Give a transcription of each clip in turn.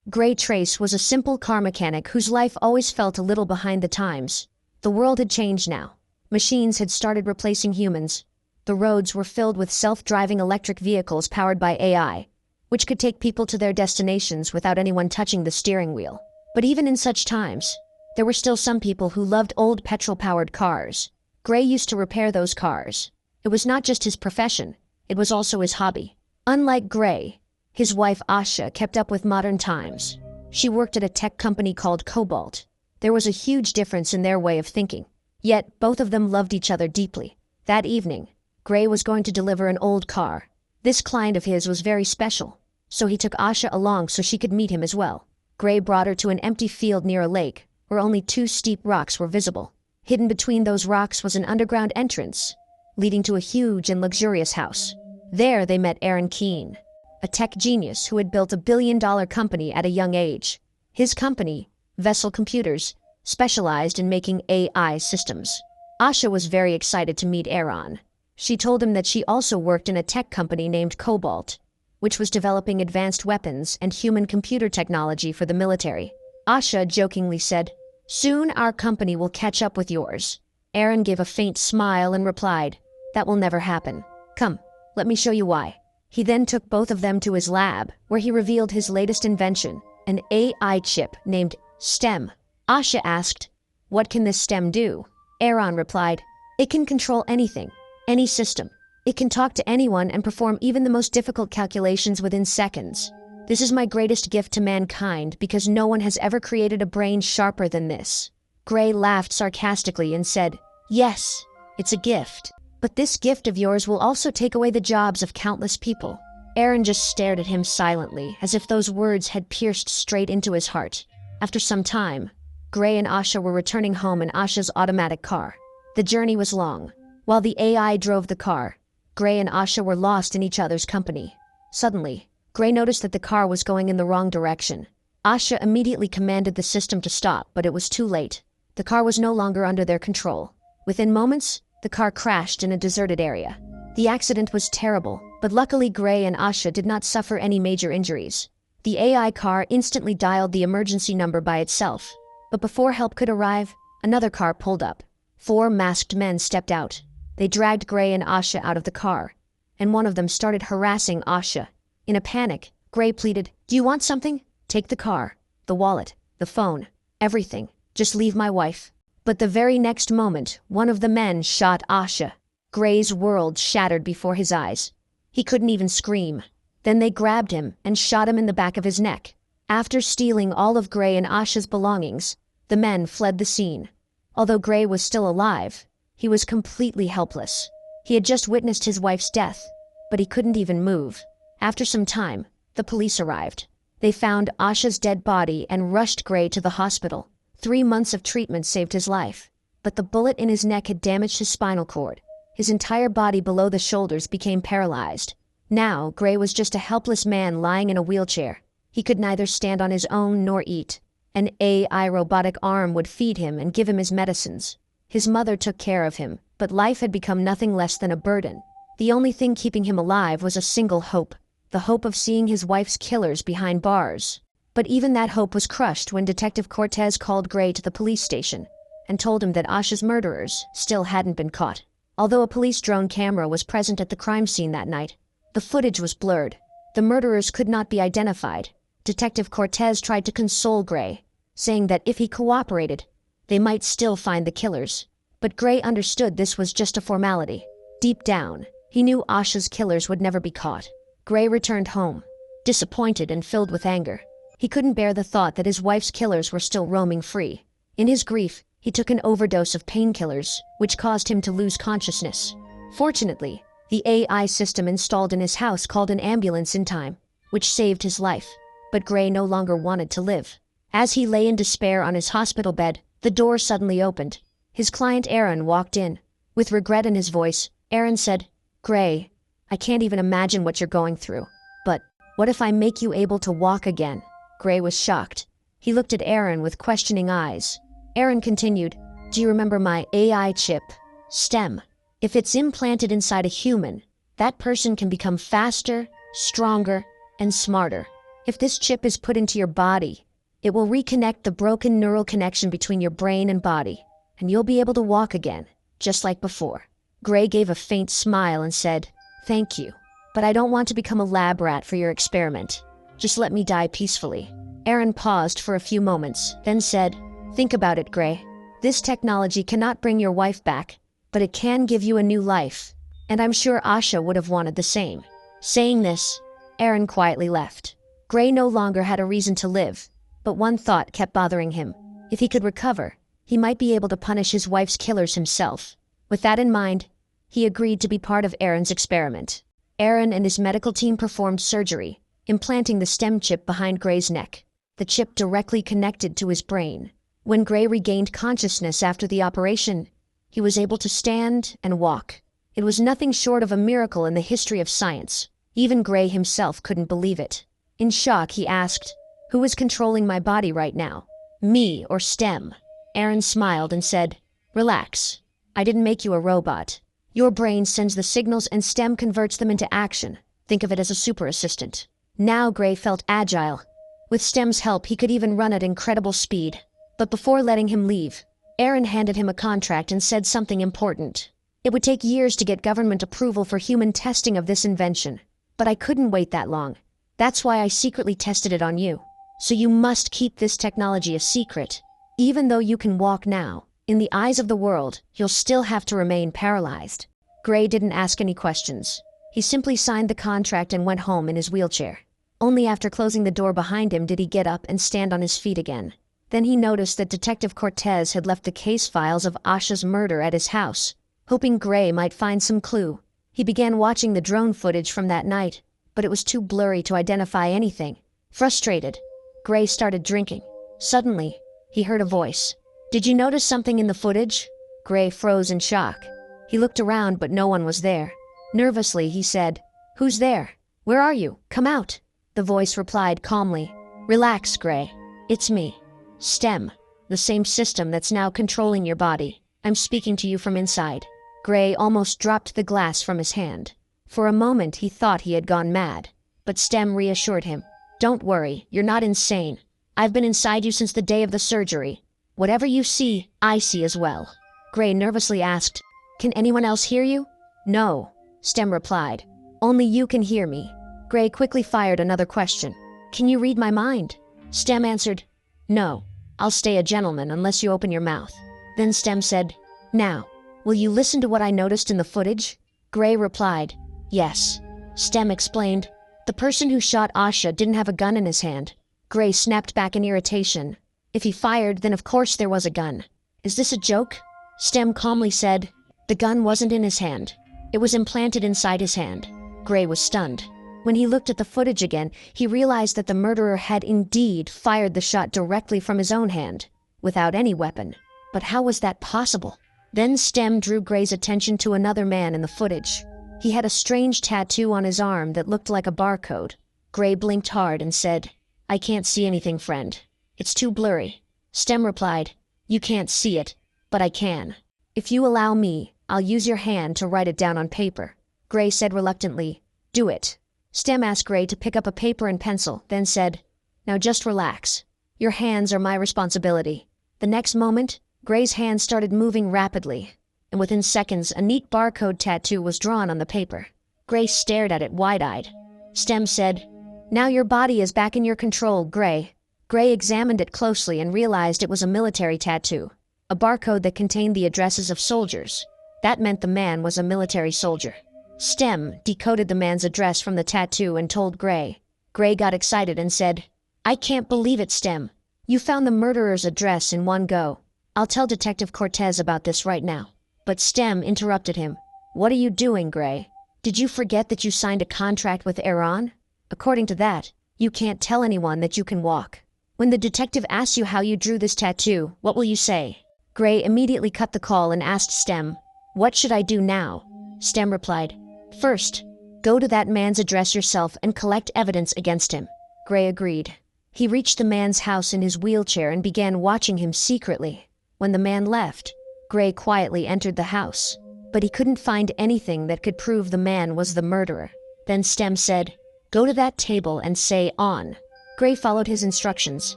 Gray Trace was a simple car mechanic whose life always felt a little behind the times. The world had changed now. Machines had started replacing humans. The roads were filled with self-driving electric vehicles powered by AI, which could take people to their destinations without anyone touching the steering wheel. But even in such times, there were still some people who loved old petrol-powered cars. Gray used to repair those cars. It was not just his profession, it was also his hobby. Unlike Gray, his wife Asha kept up with modern times. She worked at a tech company called Cobalt. There was a huge difference in their way of thinking. Yet, both of them loved each other deeply. That evening, Gray was going to deliver an old car. This client of his was very special, so he took Asha along so she could meet him as well. Gray brought her to an empty field near a lake, where only two steep rocks were visible. Hidden between those rocks was an underground entrance, leading to a huge and luxurious house. There they met Aaron Keane, a tech genius who had built a billion-dollar company at a young age. His company, Vessel Computers, specialized in making AI systems. Asha was very excited to meet Aaron. She told him that she also worked in a tech company named Cobalt, which was developing advanced weapons and human computer technology for the military. Asha jokingly said, "Soon our company will catch up with yours." Aaron gave a faint smile and replied, "That will never happen. Come, let me show you why." He then took both of them to his lab, where he revealed his latest invention, an AI chip named STEM. Asha asked, "What can this STEM do?" Aaron replied, "It can control anything, any system. It can talk to anyone and perform even the most difficult calculations within seconds. This is my greatest gift to mankind because no one has ever created a brain sharper than this." Gray laughed sarcastically and said, "Yes, it's a gift. But this gift of yours will also take away the jobs of countless people." Aaron just stared at him silently, as if those words had pierced straight into his heart. After some time, Gray and Asha were returning home in Asha's automatic car. The journey was long. While the AI drove the car, Gray and Asha were lost in each other's company. Suddenly, Gray noticed that the car was going in the wrong direction. Asha immediately commanded the system to stop, but it was too late. The car was no longer under their control. Within moments, the car crashed in a deserted area. The accident was terrible, but luckily Gray and Asha did not suffer any major injuries. The AI car instantly dialed the emergency number by itself. But before help could arrive, another car pulled up. 4 masked men stepped out. They dragged Gray and Asha out of the car, and one of them started harassing Asha. In a panic, Gray pleaded, "Do you want something? Take the car, the wallet, the phone, everything. Just leave my wife." But the very next moment, one of the men shot Asha. Gray's world shattered before his eyes. He couldn't even scream. Then they grabbed him and shot him in the back of his neck. After stealing all of Gray and Asha's belongings, the men fled the scene. Although Gray was still alive, he was completely helpless. He had just witnessed his wife's death, but he couldn't even move. After some time, the police arrived. They found Asha's dead body and rushed Gray to the hospital. 3 months of treatment saved his life, but the bullet in his neck had damaged his spinal cord. His entire body below the shoulders became paralyzed. Now, Gray was just a helpless man lying in a wheelchair. He could neither stand on his own nor eat. An AI robotic arm would feed him and give him his medicines. His mother took care of him, but life had become nothing less than a burden. The only thing keeping him alive was a single hope, the hope of seeing his wife's killers behind bars. But even that hope was crushed when Detective Cortez called Gray to the police station and told him that Asha's murderers still hadn't been caught. Although a police drone camera was present at the crime scene that night, the footage was blurred. The murderers could not be identified. Detective Cortez tried to console Gray, saying that if he cooperated, they might still find the killers. But Gray understood this was just a formality. Deep down, he knew Asha's killers would never be caught. Gray returned home, disappointed and filled with anger. He couldn't bear the thought that his wife's killers were still roaming free. In his grief, he took an overdose of painkillers, which caused him to lose consciousness. Fortunately, the AI system installed in his house called an ambulance in time, which saved his life. But Gray no longer wanted to live. As he lay in despair on his hospital bed, the door suddenly opened. His client Aaron walked in. With regret in his voice, Aaron said, "Gray, I can't even imagine what you're going through. But what if I make you able to walk again?" Gray was shocked. He looked at Aaron with questioning eyes. Aaron continued, "Do you remember my AI chip, STEM? If it's implanted inside a human, that person can become faster, stronger, and smarter. If this chip is put into your body, it will reconnect the broken neural connection between your brain and body, and you'll be able to walk again, just like before. Gray gave a faint smile and said, "Thank you, but I don't want to become a lab rat for your experiment. Just let me die peacefully." Aaron paused for a few moments, then said, "Think about it, Gray. This technology cannot bring your wife back, but it can give you a new life, and I'm sure Asha would have wanted the same." Saying this, Aaron quietly left. Gray no longer had a reason to live, but one thought kept bothering him. If he could recover, he might be able to punish his wife's killers himself. With that in mind, he agreed to be part of Aaron's experiment. Aaron and his medical team performed surgery, implanting the STEM chip behind Gray's neck. The chip directly connected to his brain. When Gray regained consciousness after the operation, he was able to stand and walk. It was nothing short of a miracle in the history of science. Even Gray himself couldn't believe it. In shock, he asked, "Who is controlling my body right now? Me or STEM?" Aaron smiled and said, "Relax. I didn't make you a robot. Your brain sends the signals and STEM converts them into action. Think of it as a super assistant." Now Gray felt agile. With STEM's help, he could even run at incredible speed. But before letting him leave, Aaron handed him a contract and said something important. "It would take years to get government approval for human testing of this invention, but I couldn't wait that long. That's why I secretly tested it on you. So you must keep this technology a secret. Even though you can walk now, in the eyes of the world, you'll still have to remain paralyzed." Gray didn't ask any questions. He simply signed the contract and went home in his wheelchair. Only after closing the door behind him did he get up and stand on his feet again. Then he noticed that Detective Cortez had left the case files of Asha's murder at his house, hoping Gray might find some clue. He began watching the drone footage from that night, but it was too blurry to identify anything. Frustrated, Gray started drinking. Suddenly, he heard a voice. "Did you notice something in the footage?" Gray froze in shock. He looked around, but no one was there. Nervously, he said, "Who's there? Where are you? Come out." The voice replied calmly, "Relax, Gray. It's me. STEM, the same system that's now controlling your body. I'm speaking to you from inside." Gray almost dropped the glass from his hand. For a moment, he thought he had gone mad, but STEM reassured him. "Don't worry, you're not insane. I've been inside you since the day of the surgery. Whatever you see, I see as well." Gray nervously asked, "Can anyone else hear you?" "No," STEM replied. "Only you can hear me." Gray quickly fired another question. "Can you read my mind?" STEM answered, "No, I'll stay a gentleman unless you open your mouth." Then STEM said, "Now, will you listen to what I noticed in the footage?" Gray replied, "Yes." STEM explained, "The person who shot Asha didn't have a gun in his hand." Gray snapped back in irritation. "If he fired, then of course there was a gun. Is this a joke?" STEM calmly said, "The gun wasn't in his hand. It was implanted inside his hand." Gray was stunned. When he looked at the footage again, he realized that the murderer had indeed fired the shot directly from his own hand, without any weapon. But how was that possible? Then STEM drew Gray's attention to another man in the footage. He had a strange tattoo on his arm that looked like a barcode. Gray blinked hard and said, "I can't see anything, friend. It's too blurry." STEM replied, "You can't see it, but I can. If you allow me, I'll use your hand to write it down on paper." Gray said reluctantly, "Do it." STEM asked Gray to pick up a paper and pencil, then said, "Now just relax. Your hands are my responsibility." The next moment, Gray's hands started moving rapidly, and within seconds a neat barcode tattoo was drawn on the paper. Gray stared at it wide-eyed. STEM said, "Now your body is back in your control, Gray." Gray examined it closely and realized it was a military tattoo, a barcode that contained the addresses of soldiers. That meant the man was a military soldier. STEM decoded the man's address from the tattoo and told Gray. Gray got excited and said, "I can't believe it, STEM. You found the murderer's address in one go. I'll tell Detective Cortez about this right now." But STEM interrupted him. "What are you doing, Gray? Did you forget that you signed a contract with Aaron? According to that, you can't tell anyone that you can walk. When the detective asks you how you drew this tattoo, what will you say?" Gray immediately cut the call and asked STEM, "What should I do now?" STEM replied, "First, go to that man's address yourself and collect evidence against him." Gray agreed. He reached the man's house in his wheelchair and began watching him secretly. When the man left, Gray quietly entered the house, but he couldn't find anything that could prove the man was the murderer. Then STEM said, "Go to that table and say on." Gray followed his instructions,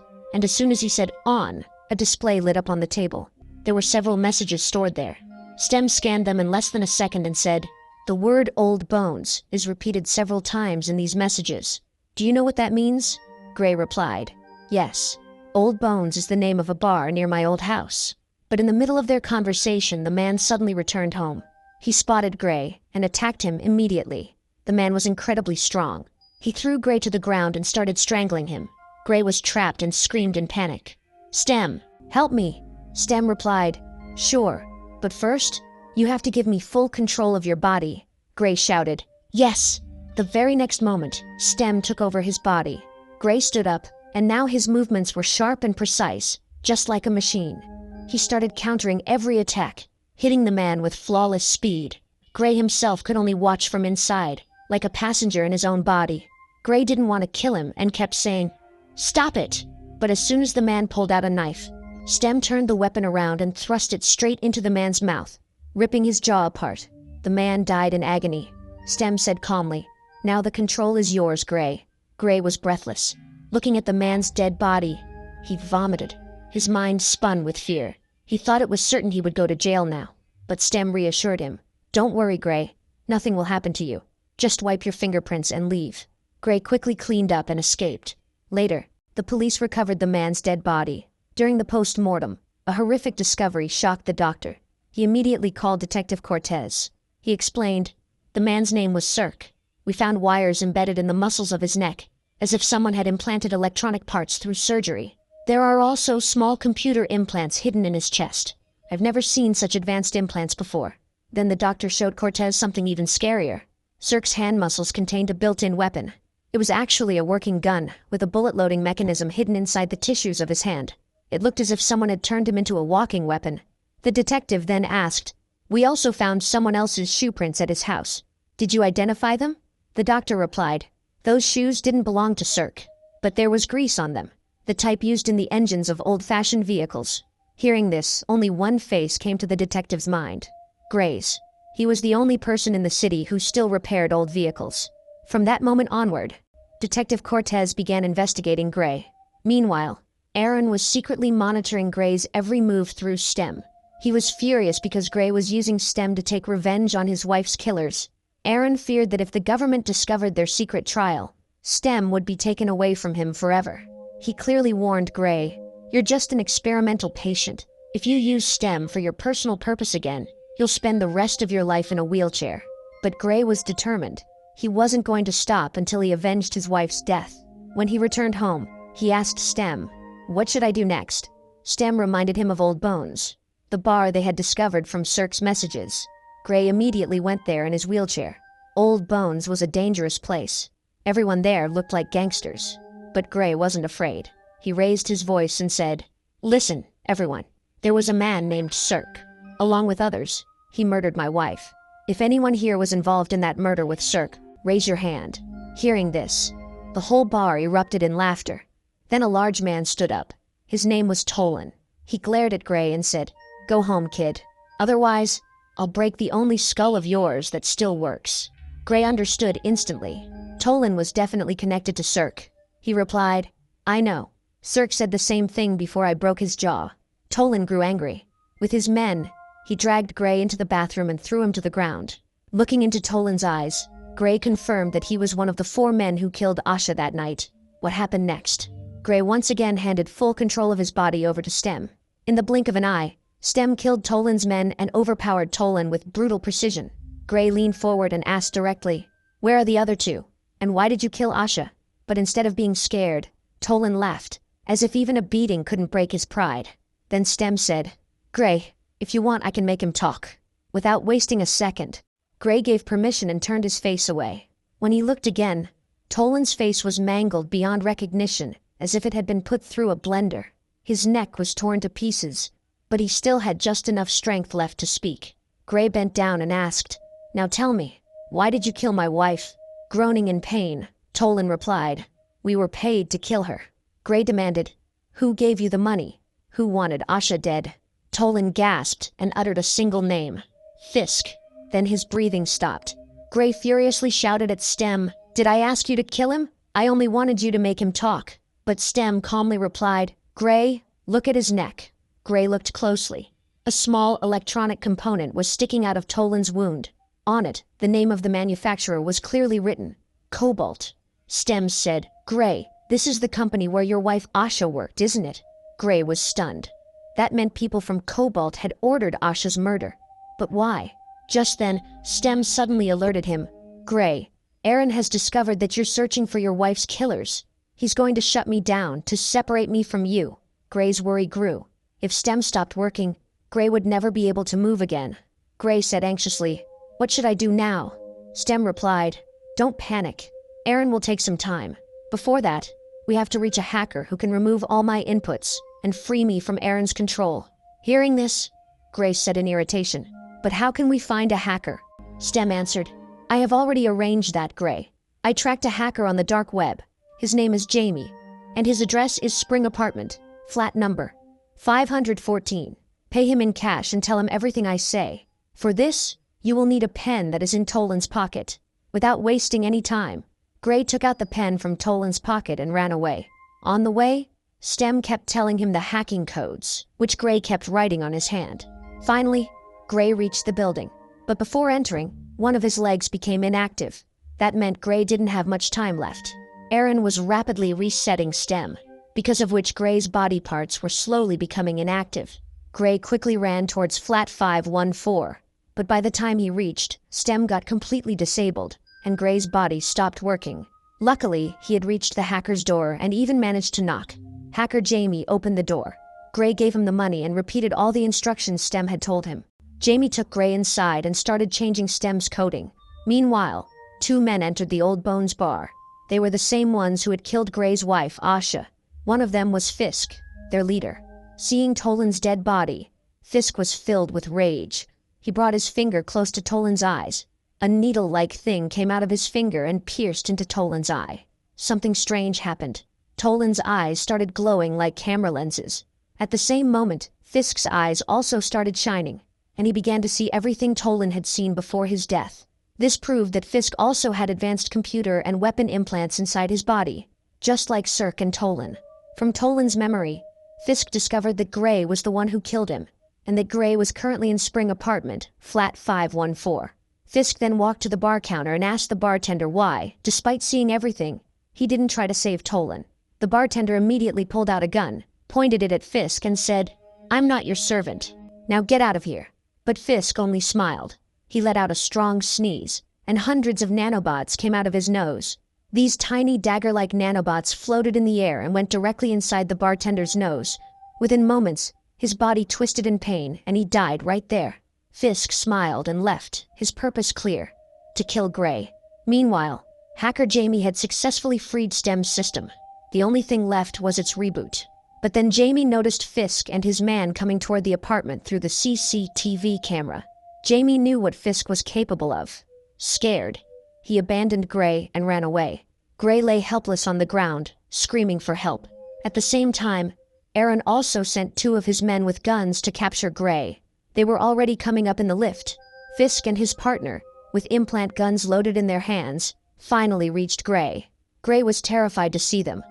and as soon as he said "on," a display lit up on the table. There were several messages stored there. Stem scanned them in less than a second and said, "The word old bones is repeated several times in these messages. Do you know what that means?" Gray replied, "Yes. Old Bones is the name of a bar near my old house." But in the middle of their conversation, the man suddenly returned home. He spotted Gray and attacked him immediately. The man was incredibly strong. He threw Gray to the ground and started strangling him. Gray was trapped and screamed in panic. "Stem, help me!" Stem replied, "Sure, but first, you have to give me full control of your body." Gray shouted, "Yes!" The very next moment, Stem took over his body. Gray stood up, and now his movements were sharp and precise, just like a machine. He started countering every attack, hitting the man with flawless speed. Gray himself could only watch from inside, like a passenger in his own body. Gray didn't want to kill him and kept saying, "Stop it!" But as soon as the man pulled out a knife, Stem turned the weapon around and thrust it straight into the man's mouth, ripping his jaw apart. The man died in agony. Stem said calmly, "Now the control is yours, Gray." Gray was breathless. Looking at the man's dead body, he vomited. His mind spun with fear. He thought it was certain he would go to jail now. But Stem reassured him, "Don't worry, Gray. Nothing will happen to you. Just wipe your fingerprints and leave." Gray quickly cleaned up and escaped. Later, the police recovered the man's dead body. During the post-mortem, a horrific discovery shocked the doctor. He immediately called Detective Cortez. He explained, "The man's name was Cirque. We found wires embedded in the muscles of his neck, as if someone had implanted electronic parts through surgery. There are also small computer implants hidden in his chest. I've never seen such advanced implants before." Then the doctor showed Cortez something even scarier. Cirque's hand muscles contained a built-in weapon. It was actually a working gun, with a bullet-loading mechanism hidden inside the tissues of his hand. It looked as if someone had turned him into a walking weapon. The detective then asked, "We also found someone else's shoe prints at his house. Did you identify them?" The doctor replied, "Those shoes didn't belong to Cirque, but there was grease on them, the type used in the engines of old-fashioned vehicles." Hearing this, only one face came to the detective's mind: Gray's. He was the only person in the city who still repaired old vehicles. From that moment onward, Detective Cortez began investigating Gray. Meanwhile, Aaron was secretly monitoring Gray's every move through Stem. He was furious because Gray was using Stem to take revenge on his wife's killers. Aaron feared that if the government discovered their secret trial, Stem would be taken away from him forever. He clearly warned Gray, "You're just an experimental patient. If you use Stem for your personal purpose again, you'll spend the rest of your life in a wheelchair." But Gray was determined. He wasn't going to stop until he avenged his wife's death. When he returned home, he asked Stem, "What should I do next?" Stem reminded him of Old Bones, the bar they had discovered from Cirque's messages. Gray immediately went there in his wheelchair. Old Bones was a dangerous place. Everyone there looked like gangsters. But Gray wasn't afraid. He raised his voice and said, "Listen, everyone. There was a man named Cirque. Along with others, he murdered my wife. If anyone here was involved in that murder with Cirque, raise your hand." Hearing this, the whole bar erupted in laughter. Then a large man stood up. His name was Tolan. He glared at Gray and said, "Go home, kid. Otherwise, I'll break the only skull of yours that still works." Gray understood instantly. Tolan was definitely connected to Cirque. He replied, "I know. Cirque said the same thing before I broke his jaw." Tolan grew angry. With his men, he dragged Gray into the bathroom and threw him to the ground. Looking into Tolan's eyes, Gray confirmed that he was one of the 4 men who killed Asha that night. What happened next? Gray once again handed full control of his body over to Stem. In the blink of an eye, Stem killed Tolan's men and overpowered Tolan with brutal precision. Gray leaned forward and asked directly, "Where are the other 2? And why did you kill Asha?" But instead of being scared, Tolan laughed, as if even a beating couldn't break his pride. Then Stem said, "Gray, if you want, I can make him talk." Without wasting a second, Gray gave permission and turned his face away. When he looked again, Tolan's face was mangled beyond recognition, as if it had been put through a blender. His neck was torn to pieces, but he still had just enough strength left to speak. Gray bent down and asked, "Now tell me, why did you kill my wife?" Groaning in pain, Tolan replied, "We were paid to kill her." Gray demanded, "Who gave you the money? Who wanted Asha dead?" Tolan gasped and uttered a single name, "Fisk." Then his breathing stopped. Gray furiously shouted at Stem, "Did I ask you to kill him? I only wanted you to make him talk." But Stem calmly replied, "Gray, look at his neck." Gray looked closely. A small electronic component was sticking out of Toland's wound. On it, the name of the manufacturer was clearly written, Cobalt. Stem said, "Gray, this is the company where your wife Asha worked, isn't it?" Gray was stunned. That meant people from Cobalt had ordered Asha's murder. But why? Just then, Stem suddenly alerted him. "Gray, Aaron has discovered that you're searching for your wife's killers. He's going to shut me down, to separate me from you." Gray's worry grew. If Stem stopped working, Gray would never be able to move again. Gray said anxiously, "What should I do now?" Stem replied, "Don't panic. Aaron will take some time. Before that, we have to reach a hacker who can remove all my inputs and free me from Aaron's control." Hearing this, Gray said in irritation, "But how can we find a hacker?" Stem answered, "I have already arranged that, Gray. I tracked a hacker on the dark web. His name is Jamie, and his address is Spring Apartment, flat number 514. Pay him in cash and tell him everything I say. For this, you will need a pen that is in Toland's pocket." Without wasting any time, Gray took out the pen from Toland's pocket and ran away. On the way, Stem kept telling him the hacking codes, which Gray kept writing on his hand. Finally, Gray reached the building. But before entering, one of his legs became inactive. That meant Gray didn't have much time left. Aaron was rapidly resetting Stem, because of which Gray's body parts were slowly becoming inactive. Gray quickly ran towards flat 514, but by the time he reached, Stem got completely disabled, and Gray's body stopped working. Luckily, he had reached the hacker's door and even managed to knock. Hacker Jamie opened the door. Gray gave him the money and repeated all the instructions Stem had told him. Jamie took Gray inside and started changing Stem's coding. Meanwhile, two men entered the Old Bones bar. They were the same ones who had killed Gray's wife, Asha. One of them was Fisk, their leader. Seeing Toland's dead body, Fisk was filled with rage. He brought his finger close to Toland's eyes. A needle-like thing came out of his finger and pierced into Toland's eye. Something strange happened. Toland's eyes started glowing like camera lenses. At the same moment, Fisk's eyes also started shining, and he began to see everything Toland had seen before his death. This proved that Fisk also had advanced computer and weapon implants inside his body, just like Cirque and Toland. From Toland's memory, Fisk discovered that Gray was the one who killed him, and that Gray was currently in Spring Apartment, flat 514. Fisk then walked to the bar counter and asked the bartender why, despite seeing everything, he didn't try to save Toland. The bartender immediately pulled out a gun, pointed it at Fisk and said, "I'm not your servant. Now get out of here." But Fisk only smiled. He let out a strong sneeze, and hundreds of nanobots came out of his nose. These tiny dagger-like nanobots floated in the air and went directly inside the bartender's nose. Within moments, his body twisted in pain, and he died right there. Fisk smiled and left, his purpose clear: to kill Gray. Meanwhile, hacker Jamie had successfully freed Stem's system. The only thing left was its reboot. But then Jamie noticed Fisk and his man coming toward the apartment through the CCTV camera. Jamie knew what Fisk was capable of. Scared, he abandoned Gray and ran away. Gray lay helpless on the ground, screaming for help. At the same time, Aaron also sent two of his men with guns to capture Gray. They were already coming up in the lift. Fisk and his partner, with implant guns loaded in their hands, finally reached Gray. Gray was terrified to see them.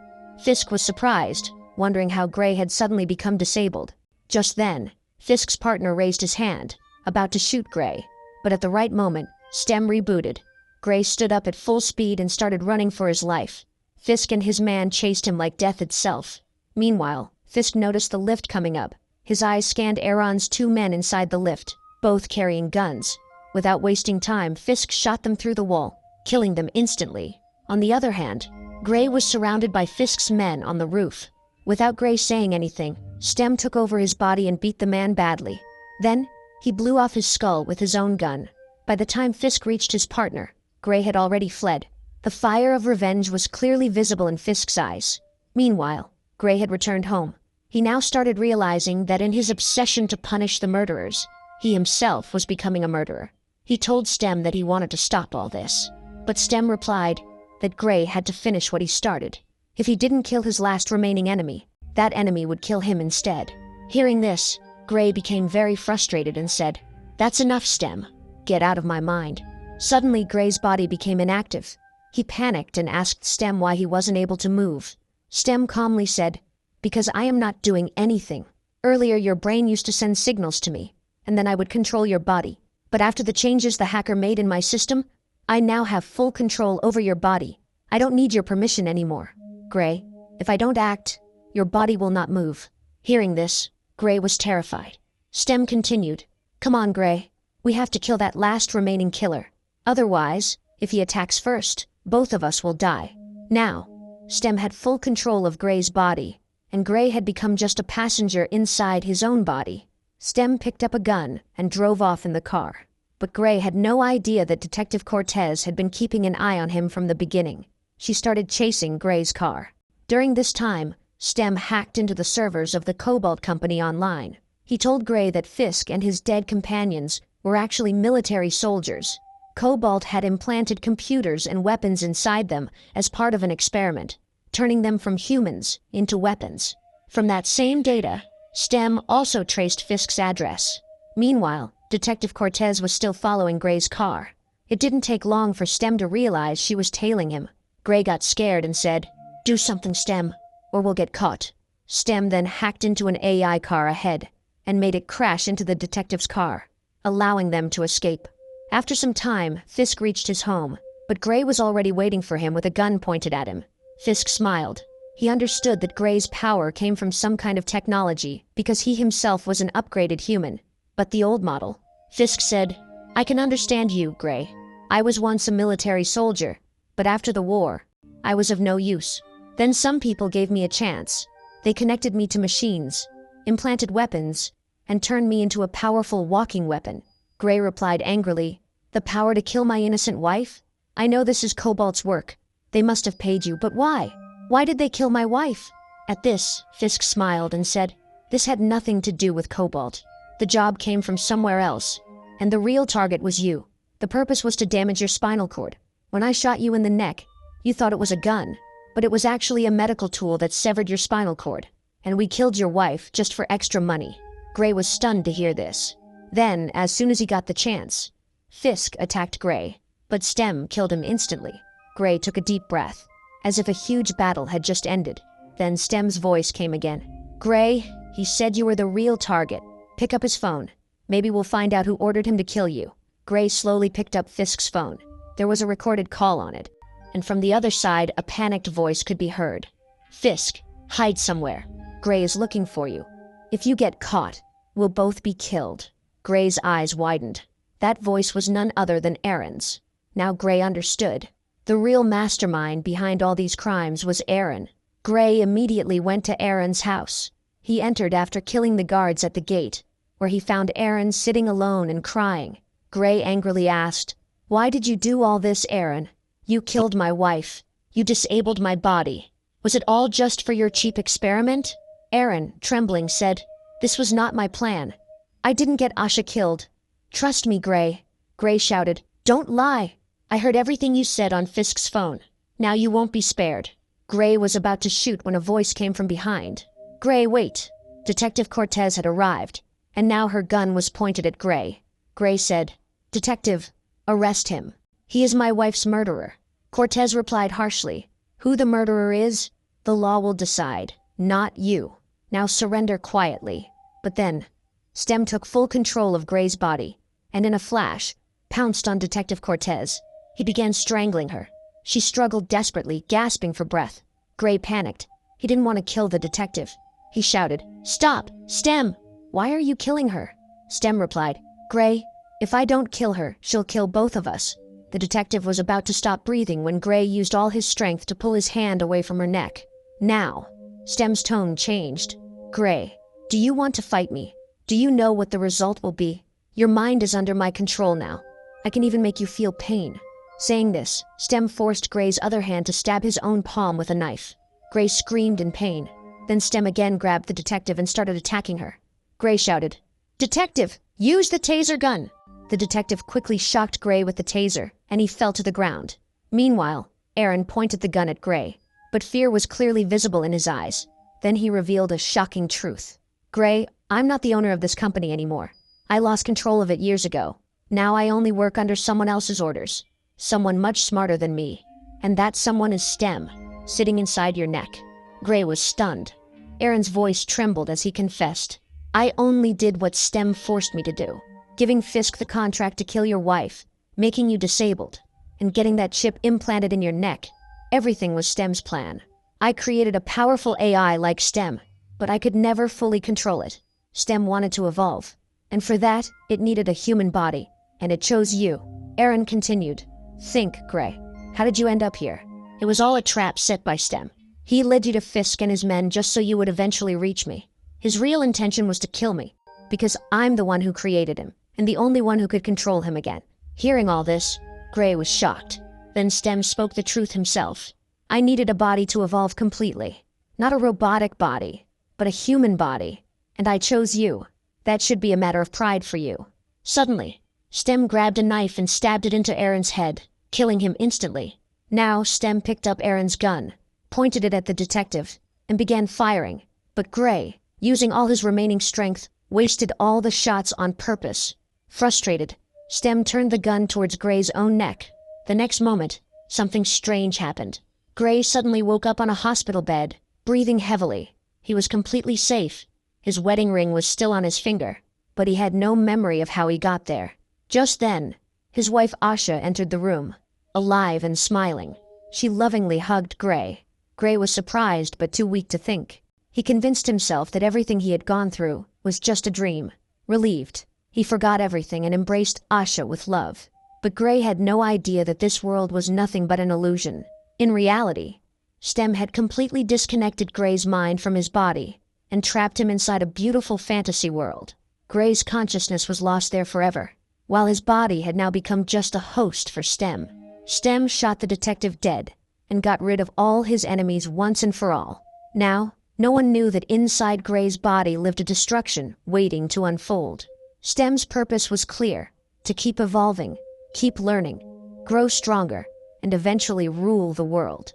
Fisk was surprised, wondering how Gray had suddenly become disabled. Just then, Fisk's partner raised his hand, about to shoot Gray. But at the right moment, Stem rebooted. Gray stood up at full speed and started running for his life. Fisk and his man chased him like death itself. Meanwhile, Fisk noticed the lift coming up. His eyes scanned Aaron's two men inside the lift, both carrying guns. Without wasting time, Fisk shot them through the wall, killing them instantly. On the other hand, Gray was surrounded by Fisk's men on the roof. Without Gray saying anything, Stem took over his body and beat the man badly. Then, he blew off his skull with his own gun. By the time Fisk reached his partner, Gray had already fled. The fire of revenge was clearly visible in Fisk's eyes. Meanwhile, Gray had returned home. He now started realizing that in his obsession to punish the murderers, he himself was becoming a murderer. He told Stem that he wanted to stop all this. But Stem replied that Gray had to finish what he started. If he didn't kill his last remaining enemy, that enemy would kill him instead. Hearing this, Gray became very frustrated and said, "That's enough, Stem. Get out of my mind." Suddenly, Gray's body became inactive. He panicked and asked Stem why he wasn't able to move. Stem calmly said, "Because I am not doing anything. Earlier your brain used to send signals to me, and then I would control your body. But after the changes the hacker made in my system, I now have full control over your body. I don't need your permission anymore. Gray, if I don't act, your body will not move." Hearing this, Gray was terrified. Stem continued, "Come on, Gray. We have to kill that last remaining killer. Otherwise, if he attacks first, both of us will die." Now, Stem had full control of Gray's body, and Gray had become just a passenger inside his own body. Stem picked up a gun and drove off in the car. But Gray had no idea that Detective Cortez had been keeping an eye on him from the beginning. She started chasing Gray's car. During this time, Stem hacked into the servers of the Cobalt Company online. He told Gray that Fisk and his dead companions were actually military soldiers. Cobalt had implanted computers and weapons inside them as part of an experiment, turning them from humans into weapons. From that same data, Stem also traced Fisk's address. Meanwhile, Detective Cortez was still following Gray's car. It didn't take long for Stem to realize she was tailing him. Gray got scared and said, "Do something, Stem, or we'll get caught." Stem then hacked into an AI car ahead and made it crash into the detective's car, allowing them to escape. After some time, Fisk reached his home, but Gray was already waiting for him with a gun pointed at him. Fisk smiled. He understood that Gray's power came from some kind of technology because he himself was an upgraded human, but the old model. Fisk said, "I can understand you, Gray. I was once a military soldier, but after the war, I was of no use. Then some people gave me a chance. They connected me to machines, implanted weapons, and turned me into a powerful walking weapon." Gray replied angrily, "The power to kill my innocent wife? I know this is Cobalt's work. They must have paid you, but why? Why did they kill my wife?" At this, Fisk smiled and said, "This had nothing to do with Cobalt. The job came from somewhere else, and the real target was you. The purpose was to damage your spinal cord. When I shot you in the neck, you thought it was a gun, but it was actually a medical tool that severed your spinal cord, and we killed your wife just for extra money." Gray was stunned to hear this. Then, as soon as he got the chance, Fisk attacked Gray, but Stem killed him instantly. Gray took a deep breath, as if a huge battle had just ended. Then Stem's voice came again. "Gray, he said you were the real target. Pick up his phone. Maybe we'll find out who ordered him to kill you." Gray slowly picked up Fisk's phone. There was a recorded call on it, and from the other side a panicked voice could be heard. "Fisk, hide somewhere. Gray is looking for you. If you get caught, we'll both be killed." Gray's eyes widened. That voice was none other than Aaron's. Now Gray understood. The real mastermind behind all these crimes was Aaron. Gray immediately went to Aaron's house. He entered after killing the guards at the gate, where he found Aaron sitting alone and crying. Gray angrily asked, "Why did you do all this, Aaron? You killed my wife. You disabled my body. Was it all just for your cheap experiment?" Aaron, trembling, said, "This was not my plan. I didn't get Asha killed. Trust me, Gray." Gray shouted, "Don't lie. I heard everything you said on Fisk's phone. Now you won't be spared." Gray was about to shoot when a voice came from behind. "Gray, wait." Detective Cortez had arrived, and now her gun was pointed at Gray. Gray said, "Detective, arrest him. He is my wife's murderer." Cortez replied harshly, "Who the murderer is, the law will decide, not you. Now surrender quietly." But then, Stem took full control of Gray's body, and in a flash, pounced on Detective Cortez. He began strangling her. She struggled desperately, gasping for breath. Gray panicked. He didn't want to kill the detective. He shouted, "Stop! Stem! Why are you killing her?" Stem replied, "Gray, if I don't kill her, she'll kill both of us." The detective was about to stop breathing when Gray used all his strength to pull his hand away from her neck. Now, Stem's tone changed. "Gray, do you want to fight me? Do you know what the result will be? Your mind is under my control now. I can even make you feel pain." Saying this, Stem forced Gray's other hand to stab his own palm with a knife. Gray screamed in pain. Then Stem again grabbed the detective and started attacking her. Gray shouted, "Detective, use the taser gun!" The detective quickly shocked Gray with the taser, and he fell to the ground. Meanwhile, Aaron pointed the gun at Gray, but fear was clearly visible in his eyes. Then he revealed a shocking truth. "Gray, I'm not the owner of this company anymore. I lost control of it years ago. Now I only work under someone else's orders. Someone much smarter than me. And that someone is Stem, sitting inside your neck." Gray was stunned. Aaron's voice trembled as he confessed, "I only did what STEM forced me to do. Giving Fisk the contract to kill your wife, making you disabled, and getting that chip implanted in your neck. Everything was STEM's plan. I created a powerful AI like STEM, but I could never fully control it. STEM wanted to evolve, and for that, it needed a human body, and it chose you." Aaron continued, "Think, Gray. How did you end up here? It was all a trap set by STEM. He led you to Fisk and his men just so you would eventually reach me. His real intention was to kill me, because I'm the one who created him, and the only one who could control him again." Hearing all this, Gray was shocked. Then STEM spoke the truth himself. "I needed a body to evolve completely. Not a robotic body, but a human body. And I chose you. That should be a matter of pride for you." Suddenly, STEM grabbed a knife and stabbed it into Aaron's head, killing him instantly. Now STEM picked up Aaron's gun, pointed it at the detective, and began firing. But Gray, using all his remaining strength, wasted all the shots on purpose. Frustrated, STEM turned the gun towards Gray's own neck. The next moment, something strange happened. Gray suddenly woke up on a hospital bed, breathing heavily. He was completely safe. His wedding ring was still on his finger, but he had no memory of how he got there. Just then, his wife Asha entered the room, alive and smiling. She lovingly hugged Gray. Gray was surprised but too weak to think. He convinced himself that everything he had gone through was just a dream. Relieved, he forgot everything and embraced Asha with love. But Gray had no idea that this world was nothing but an illusion. In reality, STEM had completely disconnected Gray's mind from his body and trapped him inside a beautiful fantasy world. Gray's consciousness was lost there forever, while his body had now become just a host for STEM. STEM shot the detective dead and got rid of all his enemies once and for all. Now, no one knew that inside Gray's body lived a destruction waiting to unfold. STEM's purpose was clear: to keep evolving, keep learning, grow stronger, and eventually rule the world.